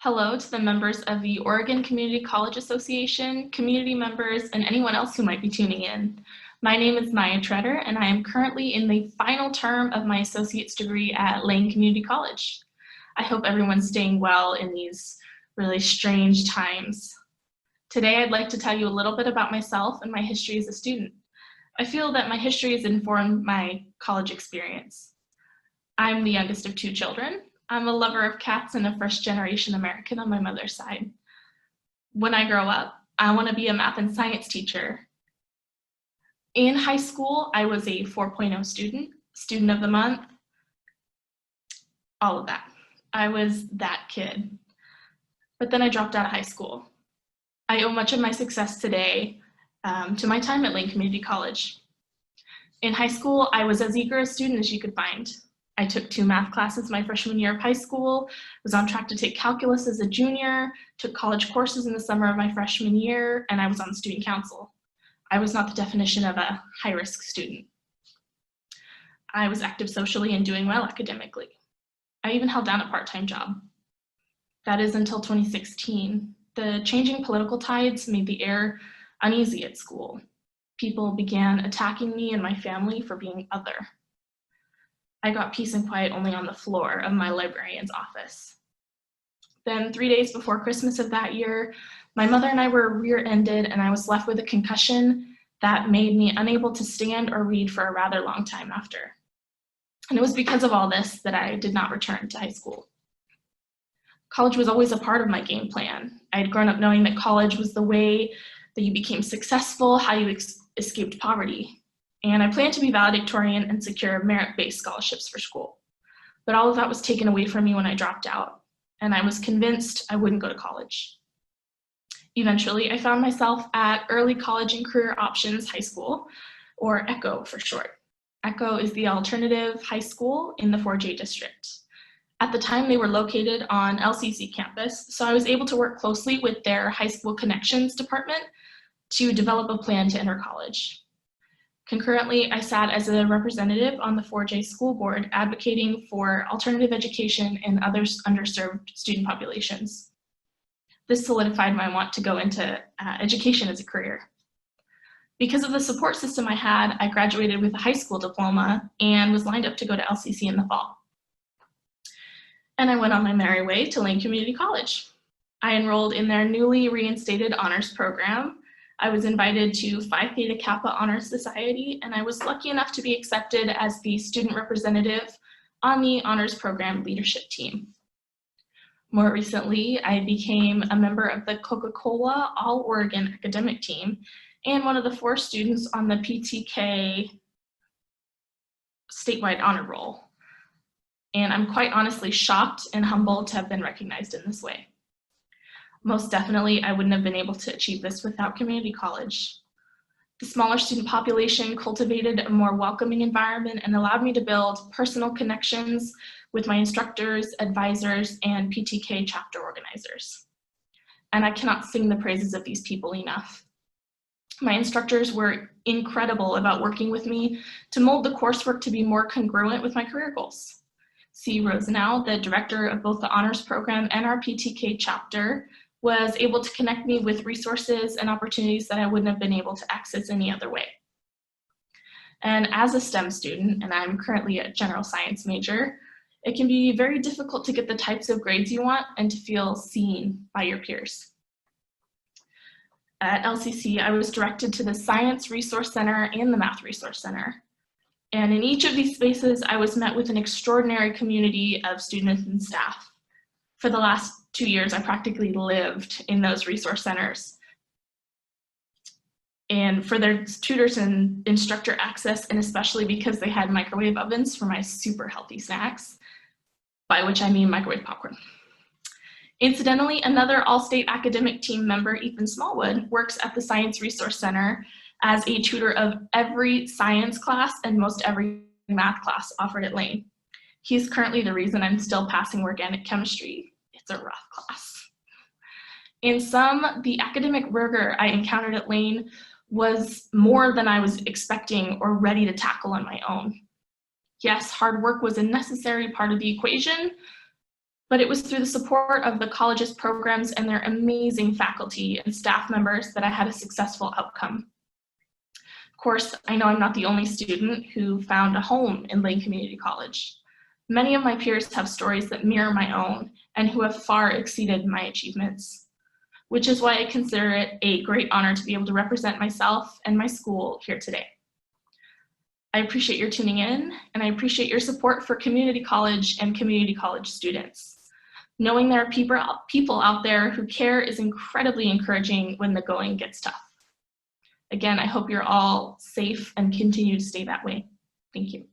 Hello to the members of the Oregon Community College Association, community members, and anyone else who might be tuning in. My name is Maya Tretter, and I am currently in the final term of my associate's degree at Lane Community College. I hope everyone's staying well in these really strange times. Today, I'd like to tell you a little bit about myself and my history as a student. I feel that my history has informed my college experience. I'm the youngest of two children. I'm a lover of cats and a first-generation American on my mother's side. When I grow up, I want to be a math and science teacher. In high school, I was a 4.0 student of the month, all of that. I was that kid. But then I dropped out of high school. I owe much of my success today to my time at Lane Community College. In high school, I was as eager a student as you could find. I took 2 math classes my freshman year of high school, was on track to take calculus as a junior, took college courses in the summer of my freshman year, and I was on the student council. I was not the definition of a high-risk student. I was active socially and doing well academically. I even held down a part-time job. That is until 2016. The changing political tides made the air uneasy at school. People began attacking me and my family for being other. I got peace and quiet only on the floor of my librarian's office. Then 3 days before Christmas of that year, my mother and I were rear-ended and I was left with a concussion that made me unable to stand or read for a rather long time after. And it was because of all this that I did not return to high school. College was always a part of my game plan. I had grown up knowing that college was the way that you became successful, how you escaped poverty. And I planned to be valedictorian and secure merit-based scholarships for school. But all of that was taken away from me when I dropped out, and I was convinced I wouldn't go to college. Eventually, I found myself at Early College and Career Options High School, or ECHO for short. ECHO is the alternative high school in the 4J district. At the time, they were located on LCC campus, so I was able to work closely with their high school connections department to develop a plan to enter college. Concurrently, I sat as a representative on the 4J school board advocating for alternative education and other underserved student populations. This solidified my want to go into education as a career. Because of the support system I had, I graduated with a high school diploma and was lined up to go to LCC in the fall. And I went on my merry way to Lane Community College. I enrolled in their newly reinstated honors program. I was invited to Phi Theta Kappa Honor Society, and I was lucky enough to be accepted as the student representative on the honors program leadership team. More recently, I became a member of the Coca-Cola All-Oregon academic team and one of the 4 students on the PTK statewide honor roll. And I'm quite honestly shocked and humbled to have been recognized in this way. Most definitely, I wouldn't have been able to achieve this without community college. The smaller student population cultivated a more welcoming environment and allowed me to build personal connections with my instructors, advisors, and PTK chapter organizers. And I cannot sing the praises of these people enough. My instructors were incredible about working with me to mold the coursework to be more congruent with my career goals. C. Rosenau, the director of both the honors program and our PTK chapter, was able to connect me with resources and opportunities that I wouldn't have been able to access any other way. And as a STEM student, and I'm currently a general science major, it can be very difficult to get the types of grades you want and to feel seen by your peers. At LCC, I was directed to the Science Resource Center and the Math Resource Center. And in each of these spaces, I was met with an extraordinary community of students and staff. For the last 2 years, I practically lived in those resource centers. And for their tutors and instructor access, and especially because they had microwave ovens for my super healthy snacks, by which I mean microwave popcorn. Incidentally, another all-state academic team member, Ethan Smallwood, works at the Science Resource Center as a tutor of every science class and most every math class offered at Lane. He's currently the reason I'm still passing organic chemistry. It's a rough class. In sum, the academic rigor I encountered at Lane was more than I was expecting or ready to tackle on my own. Yes, hard work was a necessary part of the equation, But it was through the support of the college's programs and their amazing faculty and staff members that I had a successful outcome. Of course, I know I'm not the only student who found a home in Lane Community College. Many of my peers have stories that mirror my own and who have far exceeded my achievements, which is why I consider it a great honor to be able to represent myself and my school here today. I appreciate your tuning in, and I appreciate your support for community college and community college students. Knowing there are people out there who care is incredibly encouraging when the going gets tough. Again, I hope you're all safe and continue to stay that way. Thank you.